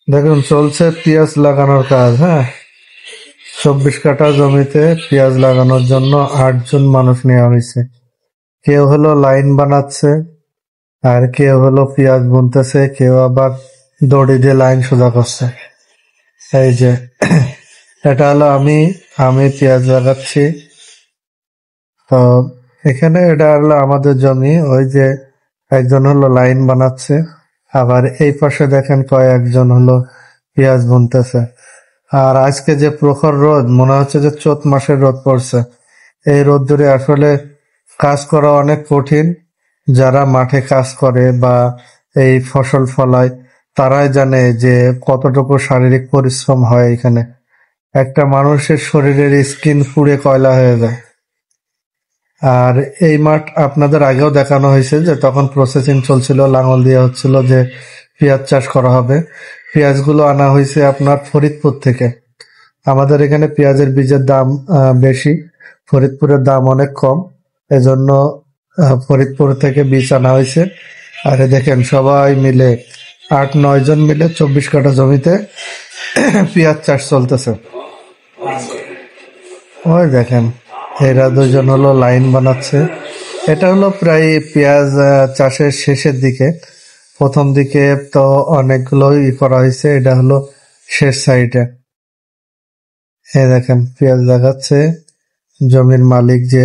দেখুন চলছে পেঁয়াজ লাগানোর কাজ। হ্যাঁ, 24 কাঠা জমিতে পেঁয়াজ লাগানোর জন্য 8 জন মানুষ নেওয়া হয়েছে। কেউ হলো লাইন বানাচ্ছে, আর কেউ হলো পেঁয়াজ বুনতেছে, কেউ আবার দড়ি দিয়ে লাইন সোজা করছে। এই যে এটা হলো আমি আমি পেঁয়াজ লাগাচ্ছি। তো এখানে এটা হলো আমাদের জমি। ওই যে একজন হলো লাইন বানাচ্ছে, আবার এই পাশে দেখেন কয়েকজন হলো পেঁয়াজ বুনতেছে। আর আজকে যে প্রখর রোদ, মনে হচ্ছে যে চৈত মাসের রোদ পড়ছে। এই রোদ্দুরে আসলে কাজ করা অনেক কঠিন। যারা মাঠে কাজ করে বা এই ফসল ফলায় তারাই জানে যে কতটুকু শারীরিক পরিশ্রম হয় এখানে। একটা মানুষের শরীরের স্কিন পুড়ে কয়লা হয়ে যায়। আর এই মাঠ আপনাদের আগেও দেখানো হয়েছে যে তখন প্রসেসিং চলছিল, লাঙল দিয়ে হচ্ছিল যে পেঁয়াজ চাষ করা হবে। পেঁয়াজগুলো আনা হয়েছে আপনার ফরিদপুর থেকে। আমাদের এখানে পেঁয়াজের বীজের দাম বেশি, ফরিদপুরের দাম অনেক কম, এজন্য ফরিদপুর থেকে বীজ আনা হয়েছে। আর দেখেন সবাই মিলে 8-9 জন মিলে 24 কাঠা জমিতে পেঁয়াজ চাষ চলতেছে। ওই দেখেন এরা দুজন হলো লাইন বানাচ্ছে। এটা হলো প্রায় পেঁয়াজ চাষের শেষের দিকে। প্রথম দিকে তো অনেকগুলো করা হয়েছে, এটা হলো শেষ সাইডে। এই দেখেন পেঁয়াজ লাগাচ্ছে জমির মালিক যে।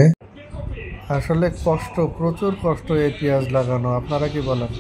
আসলে কষ্ট, প্রচুর কষ্ট এই পেঁয়াজ লাগানো, আপনারা কি বলেন?